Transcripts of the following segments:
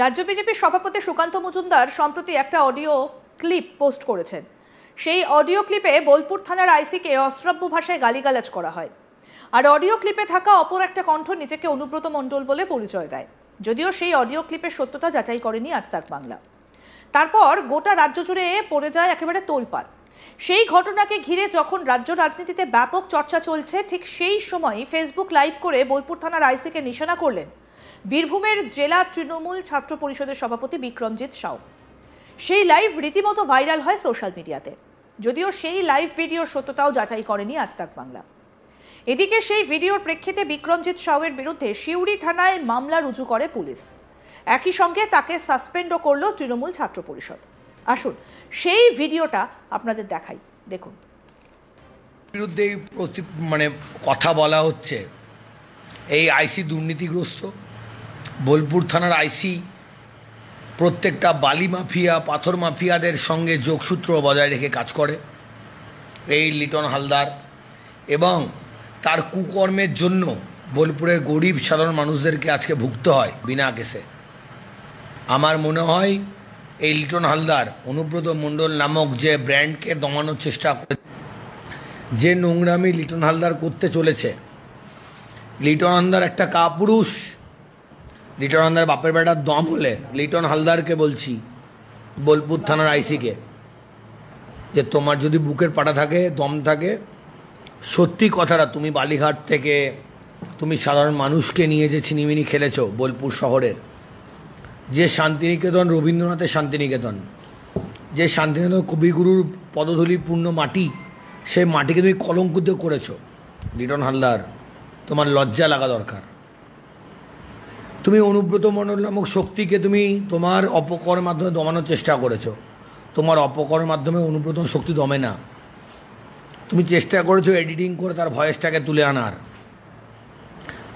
রাজ্য বিজেপির সভাপতি সুকান্ত মজুমদার সম্প্রতি একটা অডিও ক্লিপ পোস্ট করেছেন। সেই অডিও ক্লিপে বোলপুর থানার আইসিকে অশ্রাব্য ভাষায় গালিগালাজ করা হয়। আর অডিও ক্লিপে থাকা অপর একটা কণ্ঠ নিজেকে অনুব্রত মণ্ডল বলে পরিচয় দেয়। যদিও সেই অডিও ক্লিপের সত্যতা যাচাই করেনি আজ তাক বাংলা। তারপর গোটা রাজ্য জুড়ে পড়ে যায় একেবারে তোলপাড়। সেই ঘটনাকে ঘিরে যখন রাজ্য রাজনীতিতে ব্যাপক চর্চা চলছে, ঠিক সেই সময় ফেসবুক লাইভ করে বোলপুর থানার আইসিকে নিশানা করলেন বীরভূমের জেলা তৃণমূল ছাত্র পরিষদের সভাপতি বিক্রমজিৎ সাউ। সেই লাইভ রীতিমতো ভাইরাল হয় সোশ্যাল মিডিয়াতে। যদিও সেই লাইভ ভিডিওর সত্যতাও যাচাই করেনি আজ তাক বাংলা। এদিকে সেই ভিডিওর প্রেক্ষিতে বিক্রমজিৎ সাউয়ের বিরুদ্ধে সিউড়ি থানায় মামলা রুজু করে পুলিশ। একই সঙ্গে তাকে সাসপেন্ডও করলো তৃণমূল ছাত্র পরিষদ। আসুন সেই ভিডিওটা আপনাদের দেখাই, দেখুন। বিরুদ্ধে কথা বলা হচ্ছে, এই আইসি দুর্নীতিগ্রস্ত। বোলপুর থানার আইসি প্রত্যেকটা বালি মাফিয়া, পাথর মাফিয়াদের সঙ্গে যোগসূত্র বজায় রেখে কাজ করে। এই লিটন হালদার এবং তার কুকর্মের জন্য বোলপুরের গরিব সাধারণ মানুষদেরকে আজকে ভুগতে হয় বিনা কেসে। আমার মনে হয় এই লিটন হালদার অনুব্রত মণ্ডল নামক যে ব্র্যান্ডকে দমানোর চেষ্টা করে, যে নোংরামি লিটন হালদার করতে চলেছে। লিটন হালদার একটা কাপুরুষ। লিটন হালদার বাপের বেটার দম হলে লিটন হালদারকে বলছি, বোলপুর থানার আইসিকে, যে তোমার যদি বুকের পাটা থাকে, দম থাকে, সত্যি কথাটা, তুমি বালিঘাট থেকে তুমি সাধারণ মানুষকে নিয়ে যে ছিনিমিনি খেলেছ বোলপুর শহরের, যে শান্তিনিকেতন, রবীন্দ্রনাথের শান্তিনিকেতন, যে শান্তিনিকেতন কবিগুরুর পদধূলি পূর্ণ মাটি, সেই মাটিকে তুমি কলঙ্কিত করেছ। লিটন হালদার, তোমার লজ্জা লাগা দরকার। তুমি অনুব্রত মণ্ডল নামক শক্তিকে তুমি তোমার অপকর্মের মাধ্যমে দমানোর চেষ্টা করেছ। তোমার অপকর্মের মাধ্যমে অনুব্রত শক্তি দমে না। তুমি চেষ্টা করেছো এডিটিং করে তার ভয়েসটাকে তুলে আনার।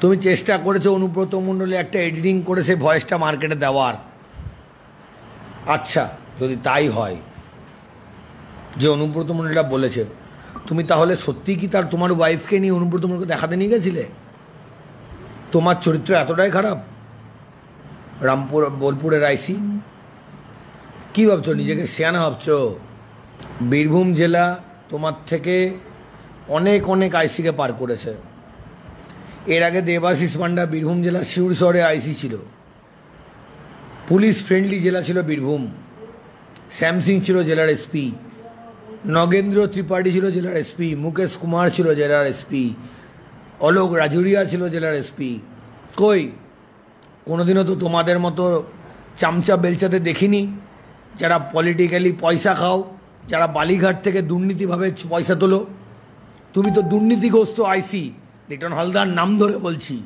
তুমি চেষ্টা করেছো অনুব্রত মণ্ডলে একটা এডিটিং করে সেই ভয়েসটা মার্কেটে দেওয়ার। আচ্ছা, যদি তাই হয় যে অনুব্রত মণ্ডলটা বলেছে, তুমি তাহলে সত্যি কি তোমার ওয়াইফকে নিয়ে অনুব্রত মণ্ডলকে দেখাতে নিয়ে গেছিলে? তোমার চরিত্র এতটাই খারাপ? বোলপুরের আইসি, কি ভাবছো? নিজেকে সিয়ানা ভাবছো? বীরভূম জেলা তোমার থেকে অনেক অনেক আইসিকে পার করেছে। এর আগে দেবাশিস পান্ডা বীরভূম জেলা সিউড়ি শহরে আইসি ছিল। পুলিশ ফ্রেন্ডলি জেলা ছিল বীরভূম। শ্যামসিং ছিল জেলার এসপি। নগেন্দ্র ত্রিপাঠী ছিল জেলার এসপি। মুকেশ কুমার ছিল জেলার এসপি। অলোক রাজুরিয়া ছিল জেলার এসপি। কই কোনোদিনও তো তোমাদের মতো চামচা বেলচাতে দেখিনি, যারা পলিটিক্যালি পয়সা খাও, যারা বালিঘাট থেকে দুর্নীতিভাবে পয়সা তোলো। তুমি তো দুর্নীতিগ্রস্ত আইসি। লিটন হালদার নাম ধরে বলছি,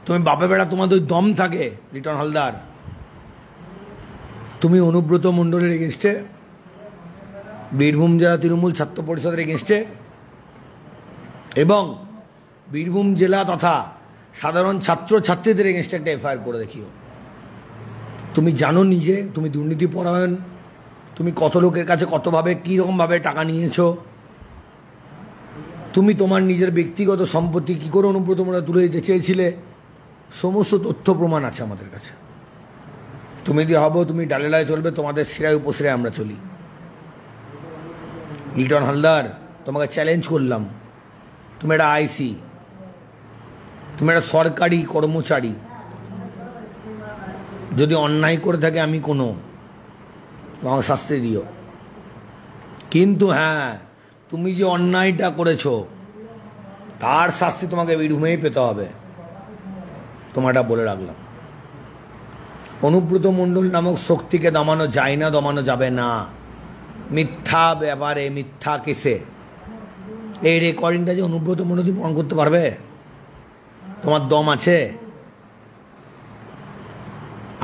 তুমি বাপে বেড়া, তোমাদের দম থাকে। লিটন হালদার, তুমি অনুব্রত মণ্ডলের এগেনস্টে, বীরভূম জেলা তৃণমূল ছাত্র পরিষদের এগেনস্টে এবং বীরভূম জেলা তথা সাধারণ ছাত্র ছাত্রীদের এগেনস্টে একটা এফআইআর করে দেখিও। তুমি জানো নিজে তুমি দুর্নীতি পরায়ণ, তুমি কত লোকের কাছে কতভাবে কীরকমভাবে টাকা নিয়েছো। তুমি তোমার নিজের ব্যক্তিগত সম্পত্তি কী করে অনুব্রত মণ্ডল তুলে দিতে চেয়েছিলে, সমস্ত তথ্য প্রমাণ আছে আমাদের কাছে। তুমি যদি হবো তুমি ডালেলায় চলবে, তোমাদের শিরায় উপশিরায় আমরা চলি। লিটন হালদার, তোমাকে চ্যালেঞ্জ করলাম। তুমি একটা আইসি, তুমি একটা সরকারি কর্মচারী। যদি অন্যায় করে থাকে আমি কোনো, তোমাকে শাস্তি দিও। কিন্তু হ্যাঁ, তুমি যে অন্যায়টা করেছো তার শাস্তি তোমাকে বীরভূমেই পেতে হবে। তোমারটা বলে রাখলাম। অনুব্রত মণ্ডল নামক শক্তিকে দমানো যায় না, দমানো যাবে না। মিথ্যা ব্যাপারে, মিথ্যা কেসে এই রেকর্ডিংটা যে অনুব্রত মণ্ডল প্রমাণ করতে পারবে? তোমার দম আছে?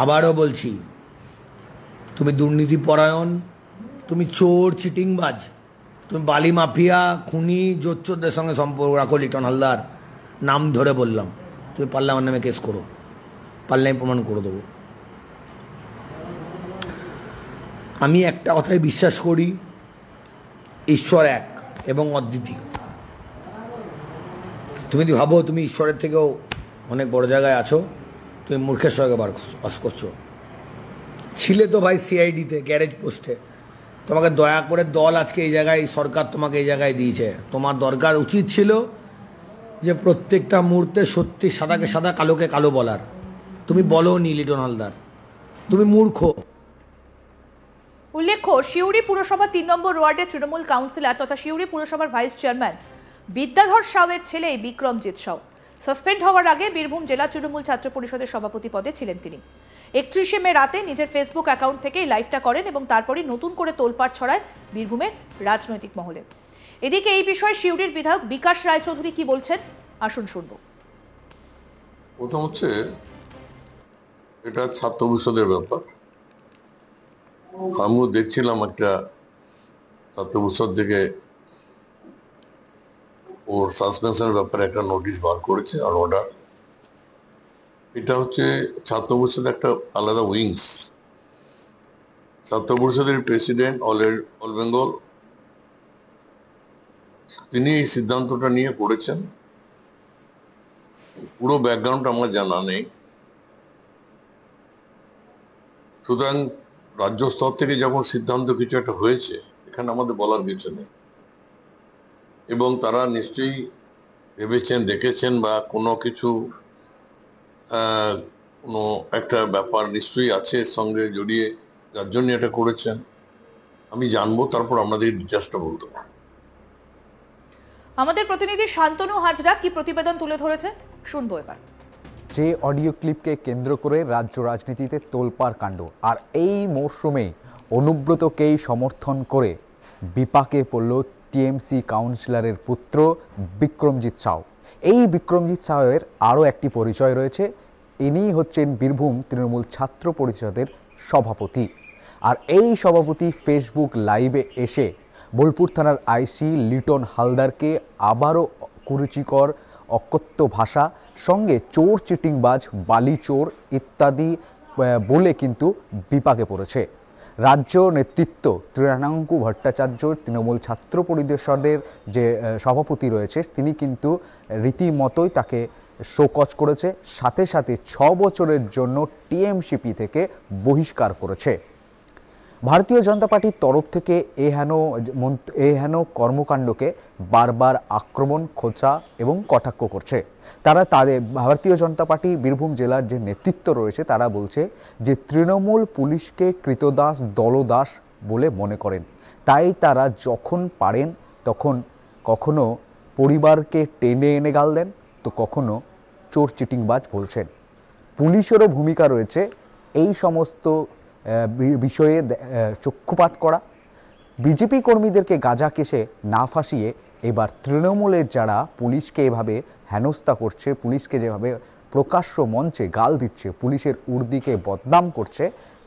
আবারও বলছি, তুমি দুর্নীতি পরায়ণ, তুমি চোর, চিটিংবাজ, তুমি বালি মাফিয়া, খুনি, জোচ্চোরদের সঙ্গে সম্পর্ক রাখো। লিটন হালদার, নাম ধরে বললাম। তুমি পারলে আমার নামে কেস করো, পারলে আমি প্রমাণ করে দেবো। আমি একটা কথাই বিশ্বাস করি, ঈশ্বর এক এবং অদ্বিতীয়। তুমি যদি ভাবো তুমি ঈশ্বরের থেকেও অনেক বড় জায়গায় আছো, তুমি মূর্খের সঙ্গে বাস করছো। ছিলে তো ভাই সিআইডিতে গ্যারেজ পোস্টে, তোমাকে দয়া করে দল আজকে এই জায়গায়, সরকার তোমাকে এই জায়গায় দিয়েছে। তোমার দরকার উচিত ছিল যে প্রত্যেকটা মুহূর্তে সত্যি সাদাকে সাদা কালোকে কালো বলার। তুমি বলো নি লিটন হালদার, তুমি মূর্খ। উল্লেখ্য, সিউড়ি পুরসভা ৩ নম্বর ওয়ার্ডের তৃণমূল কাউন্সিলর তথা সিউড়ি পুরসভার ভাইস চেয়ারম্যান বিদ্যাধর সাউয়ের ছেলে বিক্রমজিৎ সাউ সাসপেন্ড হওয়ার আগে বীরভূম জেলা তৃণমূল ছাত্র পরিষদের সভাপতি পদে ছিলেন তিনি। ৩১শে মে রাতে নিজের ফেসবুক অ্যাকাউন্ট থেকেই লাইভটা করেন এবং তারপরই নতুন করে তোলপাড় ছড়ায় বীরভূমের রাজনৈতিক মহলে। এদিকে এই বিষয়ে সিউড়ির বিধায়ক বিকাশ রায়চৌধুরী কি বলছেন, আসুন শুনব। প্রথম হচ্ছে, এটা ছাত্র পরিষদের ব্যাপার। আমিও দেখছিলাম একটা ছাত্র পরিষদ থেকে ওর সাসপেনশনের ব্যাপারে একটা নোটিশ বার করেছে আর অর্ডার। এটা হচ্ছে ছাত্র পরিষদের একটা আলাদা উইংস। ছাত্র পরিষদের প্রেসিডেন্ট অল বেঙ্গল, তিনি এই সিদ্ধান্তটা নিয়ে করেছেন। পুরো ব্যাকগ্রাউন্ড আমার জানা নেই, সুতরাং রাজ্য স্তর থেকে যখন সিদ্ধান্ত কিছু একটা হয়েছে, এখানে আমাদের বলার কিছু নেই। এবং তারা নিশ্চয়ই ভেবেছেন, দেখেছেন, বা কোনো কিছু কোনো একটা ব্যাপার নিশ্চয়ই আছে এর সঙ্গে জড়িয়ে, যার জন্য এটা করেছেন। আমি জানবো, তারপর আমাদের ডিটেলসটা বলতে পারবো। আমাদের প্রতিনিধি শান্তনু হাজরা কি প্রতিবেদন তুলে ধরেছে, শুনবো এবার। যে অডিও ক্লিপকে কেন্দ্র করে রাজ্য রাজনীতিতে তোলপাড় কাণ্ড, আর এই মরশুমে অনুব্রতকেই সমর্থন করে বিপাকে পড়ল টিএমসি কাউন্সিলরের পুত্র বিক্রমজিৎ সাউ। এই বিক্রমজিৎ সাউয়ের আরও একটি পরিচয় রয়েছে, ইনি হচ্ছেন বীরভূম তৃণমূল ছাত্র পরিষদের সভাপতি। আর এই সভাপতি ফেসবুক লাইভে এসে বোলপুর থানার আইসি লিটন হালদারকে আবারও কুরুচিকর অকথ্য ভাষা সঙ্গে চোর, চিটিংবাজ, বালি চোর ইত্যাদি বলে কিন্তু বিপাকে পড়েছে। রাজ্য নেতৃত্ব তৃণাঙ্কু ভট্টাচার্য, তৃণমূল ছাত্র পরিষদের যে সভাপতি রয়েছে, তিনি কিন্তু রীতিমতোই তাকে শোকজ করেছে, সাথে সাথে ৬ বছরের জন্য টিএমসিপি থেকে বহিষ্কার করেছে। ভারতীয় জনতা পার্টির তরফ থেকে এহেন কর্মকাণ্ডকে বারবার আক্রমণ, খোঁচা এবং কটাক্ষ করছে। তাদের ভারতীয় জনতা পার্টি বীরভূম জেলার যে নেতৃত্ব রয়েছে, তারা বলছে যে তৃণমূল পুলিশকে কৃতদাস, দলদাস বলে মনে করেন। তাই তারা যখন পারেন তখন কখনো পরিবারকে টেনে এনে গাল দেন, তো কখনো চোর, চিটিংবাজ বলছেন। পুলিশেরও ভূমিকা রয়েছে এই সমস্ত বিষয়ে চক্ষুপাত করা। বিজেপি কর্মীদেরকে গাঁজা কেসে না ফাঁসিয়ে এবার তৃণমূলের যারা পুলিশকে এভাবে হেনস্থা করছে, পুলিশকে যেভাবে প্রকাশ্য মঞ্চে গাল দিচ্ছে, পুলিশের উর্দিকে বদনাম করছে,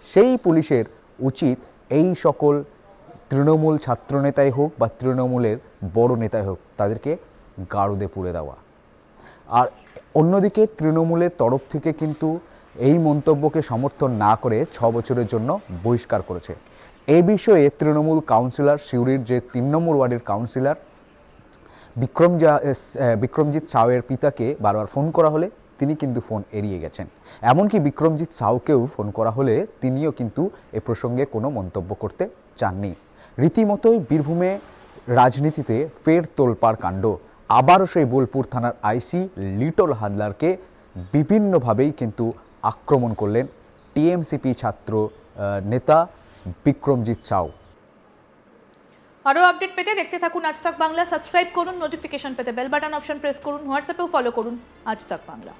সেই পুলিশের উচিত এই সকল তৃণমূল ছাত্রনেতাই হোক বা তৃণমূলের বড় নেতাই হোক, তাদেরকে গারদে পুড়ে দেওয়া। আর অন্যদিকে তৃণমূলের তরফ থেকে কিন্তু এই মন্তব্যকে সমর্থন না করে ৬ বছরের জন্য বহিষ্কার করেছে। এ বিষয়ে তৃণমূল কাউন্সিলর, সিউড়ির যে ৩ নম্বর ওয়ার্ডের কাউন্সিলর বিক্রমজিৎ সাউয়ের পিতাকে বারবার ফোন করা হলে তিনি কিন্তু ফোন এড়িয়ে গেছেন। এমনকি বিক্রমজিৎ সাউকেও ফোন করা হলে তিনিও কিন্তু এ প্রসঙ্গে কোনো মন্তব্য করতে চাননি। রীতিমতোই বীরভূমে রাজনীতিতে ফের তোলপাড় কাণ্ড। আবারও সেই বোলপুর থানার আইসি লিটন হালদারকে বিভিন্নভাবেই কিন্তু আক্রমণ করলেন টিএমসিপি ছাত্র নেতা বিক্রমজিৎ সাউ। আরও আপডেট পেতে দেখতে থাকুন আজ তাক বাংলা। সাবস্ক্রাইব করুন, নোটিফিকেশন পেতে বেল বাটন অপশন প্রেস করুন, হোয়াটসঅ্যাপেও ফলো করুন আজ তাক বাংলা।